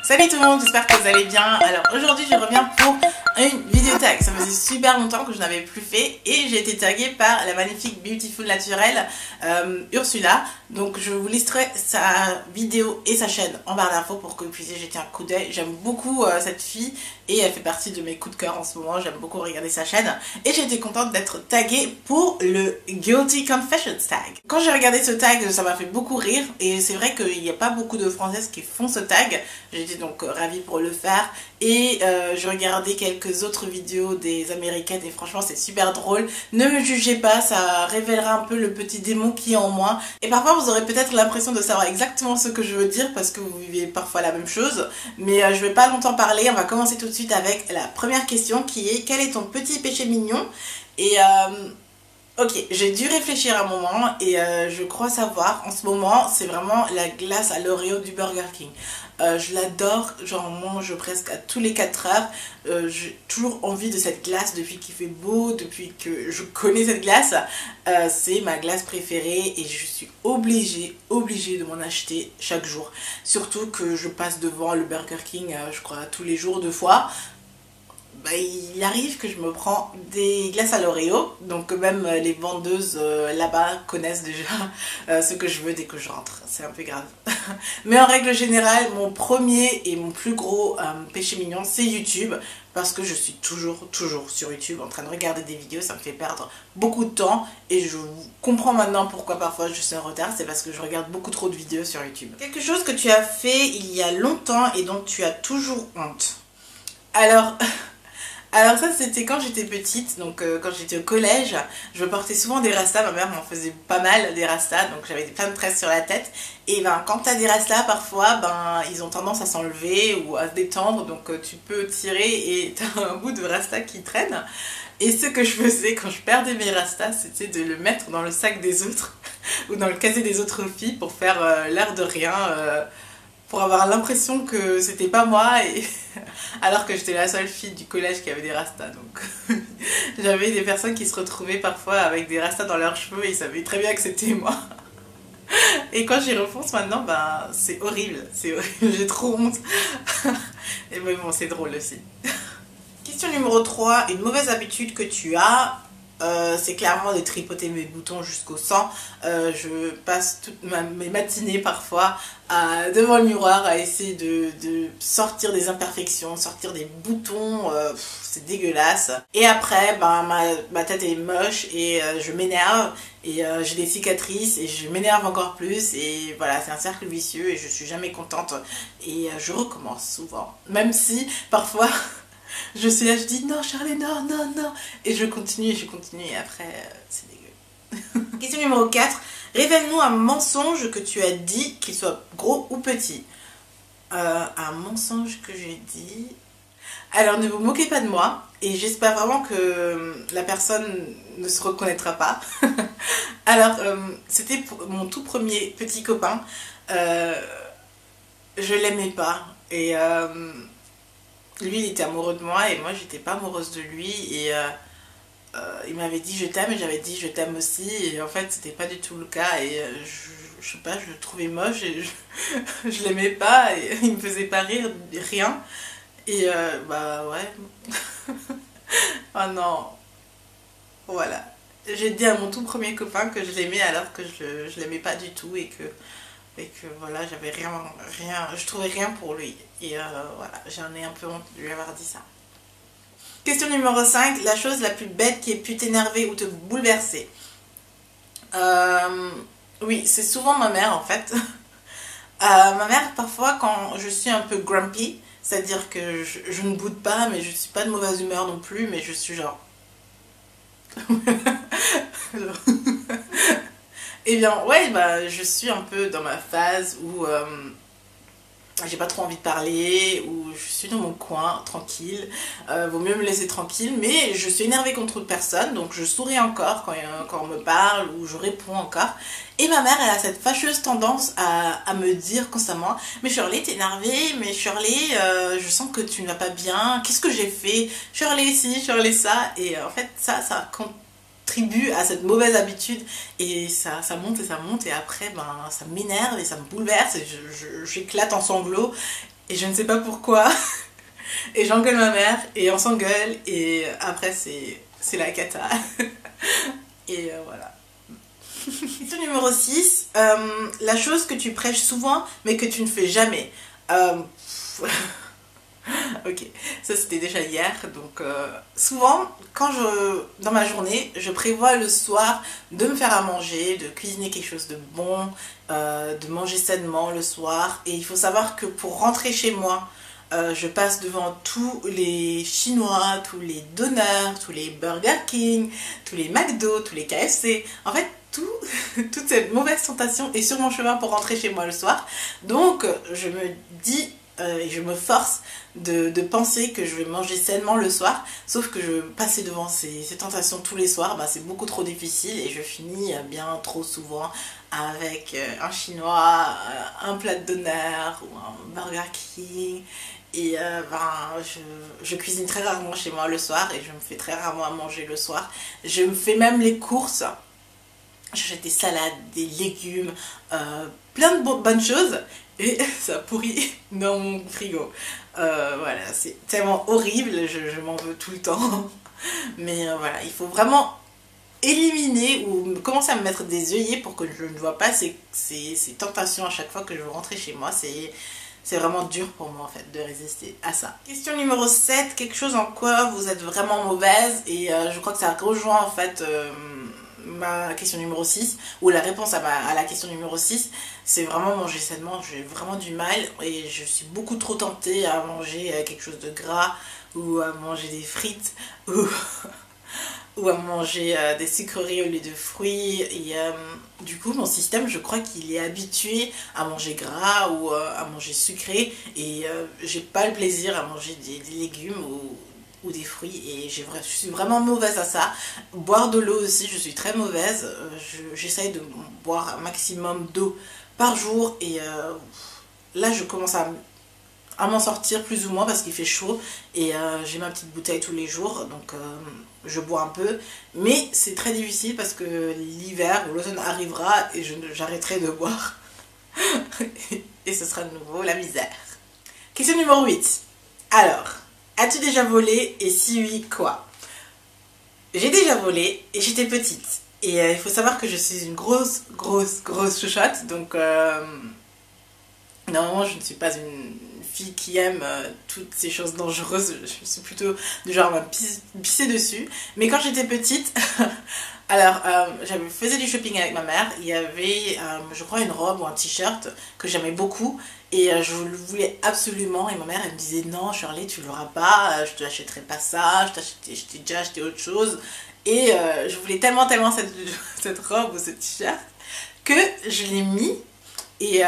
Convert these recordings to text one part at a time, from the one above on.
Salut tout le monde, j'espère que vous allez bien. Alors aujourd'hui je reviens pour une vidéo tag. Ça faisait super longtemps que je n'avais plus fait et j'ai été taguée par la magnifique Beautiful Naturelle Ursula. Donc je vous listerai sa vidéo et sa chaîne en barre d'infos pour que vous puissiez jeter un coup d'œil. J'aime beaucoup cette fille et elle fait partie de mes coups de cœur en ce moment. J'aime beaucoup regarder sa chaîne et j'ai été contente d'être taguée pour le Guilty Confessions tag. Quand j'ai regardé ce tag, ça m'a fait beaucoup rire et c'est vrai qu'il n'y a pas beaucoup de Françaises qui font ce tag. J'étais donc ravie pour le faire et je regardais quelques autres vidéos des américaines et franchement c'est super drôle. Ne me jugez pas, ça révélera un peu le petit démon qui est en moi et parfois vous aurez peut-être l'impression de savoir exactement ce que je veux dire parce que vous vivez parfois la même chose, mais je vais pas longtemps parler. On va commencer tout de suite avec la première question qui est: quel est ton petit péché mignon? Et ok, j'ai dû réfléchir un moment et je crois savoir. En ce moment, c'est vraiment la glace à l'Oreo du Burger King. Je l'adore, j'en mange presque à tous les 4 heures. J'ai toujours envie de cette glace depuis qu'il fait beau, depuis que je connais cette glace. C'est ma glace préférée et je suis obligée de m'en acheter chaque jour. Surtout que je passe devant le Burger King, je crois, tous les jours 2 fois. Bah, il arrive que je me prends des glaces à l'Oreo, donc même les vendeuses là-bas connaissent déjà ce que je veux dès que je rentre, c'est un peu grave. Mais en règle générale, mon premier et mon plus gros péché mignon, c'est YouTube, parce que je suis toujours sur YouTube en train de regarder des vidéos, ça me fait perdre beaucoup de temps et je comprends maintenant pourquoi parfois je suis en retard, c'est parce que je regarde beaucoup trop de vidéos sur YouTube. Quelque chose que tu as fait il y a longtemps et dont tu as toujours honte. Alors ça c'était quand j'étais petite, donc quand j'étais au collège, je portais souvent des rastas, ma mère m'en faisait pas mal des rastas, donc j'avais plein de tresses sur la tête. Et ben quand t'as des rastas parfois, ben ils ont tendance à s'enlever ou à se détendre, donc tu peux tirer et t'as un bout de rasta qui traîne. Et ce que je faisais quand je perdais mes rastas, c'était de le mettre dans le sac des autres, ou dans le casier des autres filles pour faire l'air de rien, pour avoir l'impression que c'était pas moi et alors que j'étais la seule fille du collège qui avait des rastas, donc j'avais des personnes qui se retrouvaient parfois avec des rastas dans leurs cheveux et ils savaient très bien que c'était moi. Et quand j'y repense maintenant, ben c'est horrible, j'ai trop honte. Et mais bon, c'est drôle aussi. Question numéro 3, une mauvaise habitude que tu as. C'est clairement de tripoter mes boutons jusqu'au sang. Je passe toutes mes matinées parfois devant le miroir à essayer de sortir des imperfections, sortir des boutons, c'est dégueulasse. Et après, ben, ma tête est moche et je m'énerve et j'ai des cicatrices et je m'énerve encore plus et voilà, c'est un cercle vicieux et je suis jamais contente et je recommence souvent. Même si parfois... je suis là, je dis non Charlie, non. Et je continue et après c'est dégueu. Question numéro 4. Révèle-nous un mensonge que tu as dit, qu'il soit gros ou petit. Un mensonge que j'ai dit... Alors ne vous moquez pas de moi et j'espère vraiment que la personne ne se reconnaîtra pas. Alors c'était pour mon tout premier petit copain. Je l'aimais pas et... lui il était amoureux de moi et moi j'étais pas amoureuse de lui et il m'avait dit je t'aime et j'avais dit je t'aime aussi et en fait c'était pas du tout le cas et je sais pas, je le trouvais moche et je l'aimais pas et il me faisait pas rire, rien et bah ouais. Oh non, voilà, j'ai dit à mon tout premier copain que je l'aimais alors que je l'aimais pas du tout et que voilà, j'avais rien, je trouvais rien pour lui. Et voilà, j'en ai un peu honte de lui avoir dit ça. Question numéro 5, la chose la plus bête qui ait pu t'énerver ou te bouleverser. Oui, c'est souvent ma mère en fait. Ma mère, parfois, quand je suis un peu grumpy, c'est-à-dire que je ne boude pas, mais je suis pas de mauvaise humeur non plus, mais je suis genre... Eh bien, ouais, bah, je suis un peu dans ma phase où j'ai pas trop envie de parler, où je suis dans mon coin, tranquille. Vaut mieux me laisser tranquille, mais je suis énervée contre toute personne, donc je souris encore quand on me parle, ou je réponds encore. Et ma mère, elle a cette fâcheuse tendance à me dire constamment: mais Shirley, t'es énervée, mais Shirley, je sens que tu ne vas pas bien, qu'est-ce que j'ai fait? Shirley ci, Shirley ça, et en fait, ça contribue à cette mauvaise habitude et ça monte et après ben, ça m'énerve et ça me bouleverse et j'éclate en sanglots et je ne sais pas pourquoi. Et j'engueule ma mère et on s'engueule et après c'est la cata. Et voilà. Question numéro 6. La chose que tu prêches souvent mais que tu ne fais jamais. Ok, ça c'était déjà hier. Donc souvent dans ma journée, je prévois le soir de me faire à manger, de cuisiner quelque chose de bon, de manger sainement le soir. Et il faut savoir que pour rentrer chez moi, je passe devant tous les Chinois, tous les donners, tous les Burger King, tous les McDo, tous les KFC. En fait, toute cette mauvaise tentation est sur mon chemin pour rentrer chez moi le soir. Donc, je me dis et je me force de penser que je vais manger sainement le soir. Sauf que passer devant ces tentations tous les soirs, bah, c'est beaucoup trop difficile et je finis bien trop souvent avec un chinois, un plat de doner ou un Burger King. Et je cuisine très rarement chez moi le soir et je me fais très rarement à manger le soir. Je me fais même les courses. J'achète des salades, des légumes, plein de bonnes choses et ça pourrit dans mon frigo. Voilà, c'est tellement horrible, je m'en veux tout le temps. Mais voilà, il faut vraiment éliminer ou commencer à me mettre des œillets pour que je ne vois pas ces tentations à chaque fois que je veux rentrer chez moi. C'est vraiment dur pour moi en fait de résister à ça. Question numéro 7, quelque chose en quoi vous êtes vraiment mauvaise et je crois que ça rejoint en fait ma question numéro 6 ou la réponse à la question numéro 6, c'est vraiment manger sainement. J'ai vraiment du mal et je suis beaucoup trop tentée à manger quelque chose de gras ou à manger des frites ou à manger des sucreries au lieu de fruits et du coup mon système je crois qu'il est habitué à manger gras ou à manger sucré et j'ai pas le plaisir à manger des légumes ou des fruits et je suis vraiment mauvaise à ça. Boire de l'eau aussi, je suis très mauvaise. J'essaye de boire un maximum d'eau par jour et là je commence à m'en sortir plus ou moins parce qu'il fait chaud et j'ai ma petite bouteille tous les jours donc je bois un peu mais c'est très difficile parce que l'hiver ou l'automne arrivera et j'arrêterai de boire et ce sera de nouveau la misère. Question numéro 8. Alors, as-tu déjà volé et si oui, quoi? J'ai déjà volé et j'étais petite et il faut savoir que je suis une grosse chouchotte donc normalement je ne suis pas une fille qui aime toutes ces choses dangereuses, je suis plutôt du genre à me pisser dessus. Mais quand j'étais petite, alors je faisais du shopping avec ma mère, il y avait je crois une robe ou un t-shirt que j'aimais beaucoup et je le voulais absolument et ma mère elle me disait non Shirley tu l'auras pas, je te l'achèterai pas ça, je t'ai déjà acheté autre chose et je voulais tellement cette robe ou ce t-shirt que je l'ai mis et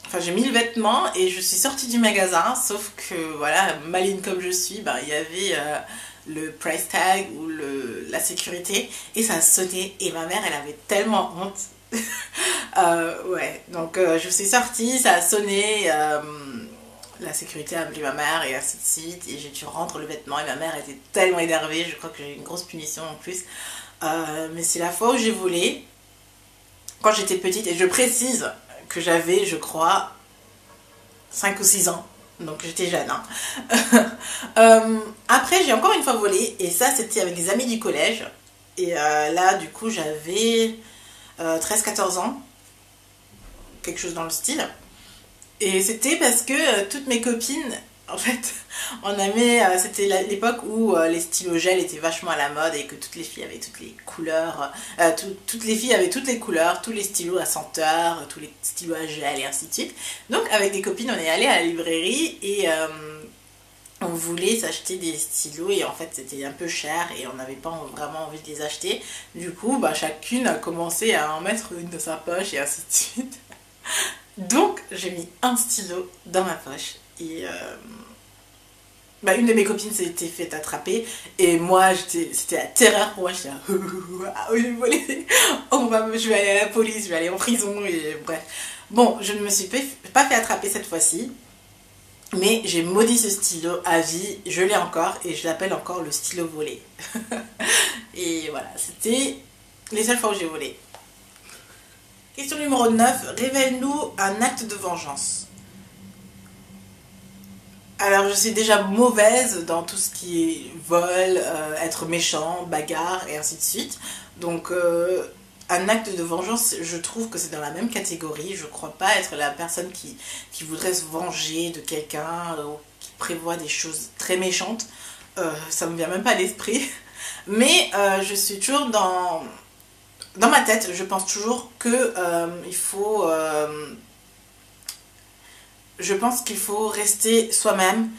enfin, j'ai mis le vêtement et je suis sortie du magasin, sauf que voilà, maligne comme je suis, ben, il y avait le price tag ou la sécurité et ça a sonné et ma mère elle avait tellement honte. Ouais, donc je suis sortie, ça a sonné, la sécurité a appelé ma mère et ainsi de suite et j'ai dû rendre le vêtement et ma mère était tellement énervée, je crois que j'ai eu une grosse punition en plus. Mais c'est la fois où j'ai volé quand j'étais petite et je précise que j'avais, je crois, 5 ou 6 ans. Donc j'étais jeune. Hein. Après, j'ai encore une fois volé. Et ça, c'était avec des amis du collège. Et là, du coup, j'avais 13-14 ans. Quelque chose dans le style. Et c'était parce que toutes mes copines... En fait, c'était l'époque où les stylos gel étaient vachement à la mode et que toutes les filles avaient toutes les couleurs, toutes les filles avaient toutes les couleurs, tous les stylos à senteur, tous les stylos à gel et ainsi de suite. Donc avec des copines, on est allé à la librairie et on voulait s'acheter des stylos et en fait c'était un peu cher et on n'avait pas vraiment envie de les acheter. Du coup, bah, chacune a commencé à en mettre une dans sa poche et ainsi de suite. Donc j'ai mis un stylo dans ma poche. Et bah, une de mes copines s'était fait attraper et moi c'était la terreur pour moi, j'étais là oh, j'ai volé, je vais aller à la police, je vais aller en prison et bref. Bon, je ne me suis pas fait attraper cette fois-ci mais j'ai maudit ce stylo à vie, je l'ai encore et je l'appelle encore le stylo volé. Et voilà, c'était les seules fois où j'ai volé. Question numéro 9, révèle-nous un acte de vengeance. Alors je suis déjà mauvaise dans tout ce qui est vol, être méchant, bagarre et ainsi de suite. Donc un acte de vengeance, je trouve que c'est dans la même catégorie. Je crois pas être la personne qui voudrait se venger de quelqu'un ou qui prévoit des choses très méchantes. Ça me vient même pas à l'esprit. Mais je suis toujours dans ma tête, je pense toujours que il faut... je pense qu'il faut rester soi-même,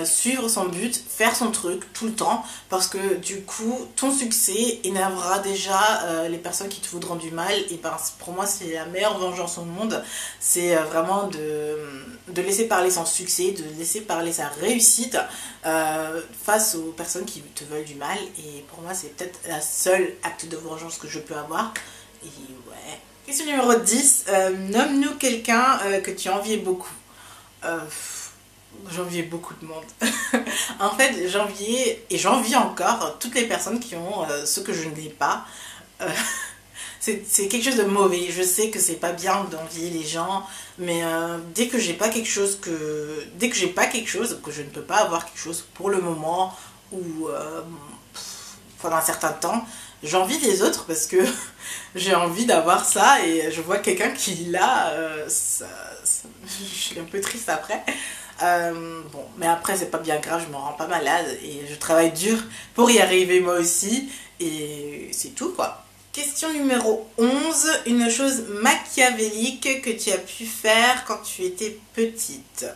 suivre son but, faire son truc tout le temps, parce que du coup ton succès énervera déjà les personnes qui te voudront du mal. Et ben, pour moi c'est la meilleure vengeance au monde, c'est vraiment de laisser parler son succès, de laisser parler sa réussite face aux personnes qui te veulent du mal. Et pour moi c'est peut-être la seule acte de vengeance que je peux avoir. Et ouais. Question numéro 10, nomme-nous quelqu'un que tu enviais beaucoup. J'enviais beaucoup de monde. En fait, j'enviais et j'envie encore toutes les personnes qui ont ce que je n'ai pas. C'est quelque chose de mauvais. Je sais que c'est pas bien d'envier les gens, mais dès que j'ai pas quelque chose que je ne peux pas avoir quelque chose pour le moment ou pendant un certain temps, j'envie les autres parce que j'ai envie d'avoir ça et je vois quelqu'un qui l'a, je suis un peu triste après. Bon, mais après c'est pas bien grave, je me rends pas malade et je travaille dur pour y arriver moi aussi et c'est tout quoi. Question numéro 11, une chose machiavélique que tu as pu faire quand tu étais petite.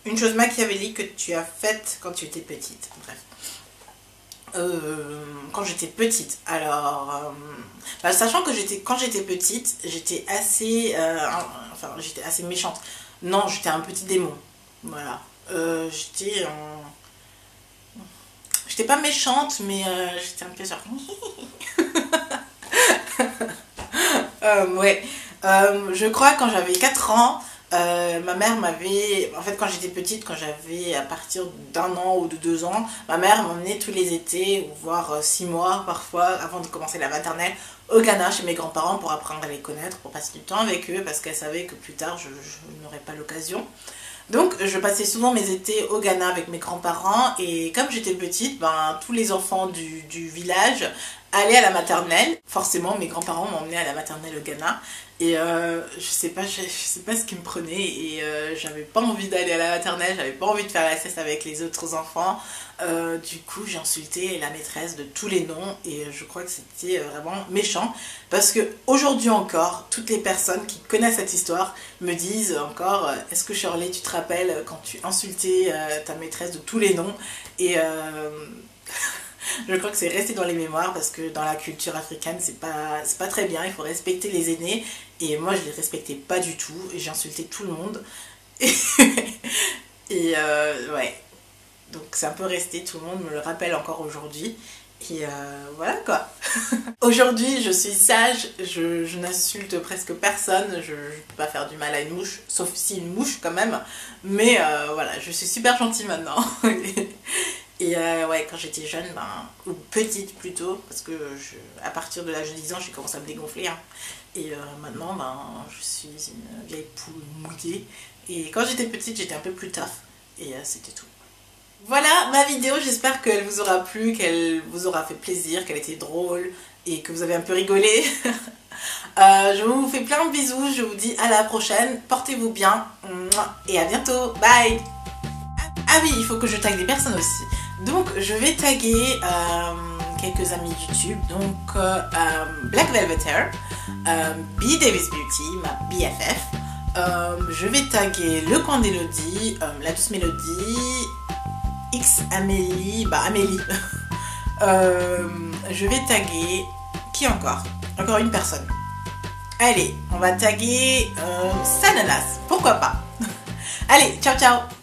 Une chose machiavélique que tu as faite quand tu étais petite, bref. Quand j'étais petite, alors sachant que quand j'étais petite j'étais assez j'étais assez méchante. Non, j'étais un petit démon, voilà. J'étais pas méchante, mais j'étais un peu genre ouais. Je crois quand j'avais 4 ans, ma mère m'avait... En fait, quand j'étais petite, quand j'avais à partir d'1 an ou de 2 ans, ma mère m'emmenait tous les étés, voire 6 mois parfois, avant de commencer la maternelle, au Ghana chez mes grands-parents pour apprendre à les connaître, pour passer du temps avec eux, parce qu'elle savait que plus tard, je n'aurais pas l'occasion. Donc, je passais souvent mes étés au Ghana avec mes grands-parents, et comme j'étais petite, ben, tous les enfants du village allaient à la maternelle. Forcément, mes grands-parents m'emmenaient à la maternelle au Ghana. Et je sais pas ce qui me prenait et j'avais pas envie d'aller à la maternelle, j'avais pas envie de faire la sieste avec les autres enfants. Du coup j'ai insulté la maîtresse de tous les noms et je crois que c'était vraiment méchant parce que aujourd'hui encore, toutes les personnes qui connaissent cette histoire me disent encore est-ce que Shirley tu te rappelles quand tu insultais ta maîtresse de tous les noms et je crois que c'est resté dans les mémoires parce que dans la culture africaine c'est pas très bien, il faut respecter les aînés et moi je les respectais pas du tout et j'insultais tout le monde et ouais, donc c'est un peu resté, tout le monde me le rappelle encore aujourd'hui et voilà quoi. Aujourd'hui je suis sage, je n'insulte presque personne, je peux pas faire du mal à une mouche, sauf si une mouche quand même, mais voilà, je suis super gentille maintenant. Et ouais, quand j'étais jeune, ou petite plutôt, parce que à partir de l'âge de 10 ans, j'ai commencé à me dégonfler. Hein. Et maintenant, je suis une vieille poule mouillée. Et quand j'étais petite, j'étais un peu plus tough. Et c'était tout. Voilà ma vidéo, j'espère qu'elle vous aura plu, qu'elle vous aura fait plaisir, qu'elle était drôle et que vous avez un peu rigolé. Je vous fais plein de bisous, je vous dis à la prochaine, portez-vous bien et à bientôt, bye. Ah oui, il faut que je tague des personnes aussi. Donc je vais taguer quelques amis YouTube, donc Black Velvet Hair, B Davis Beauty, ma BFF, je vais taguer Le Coin d'Elodie, La Douce Mélodie, X Amélie, Amélie, je vais taguer, qui encore? Encore une personne. Allez, on va taguer Sananas, pourquoi pas. Allez, ciao ciao.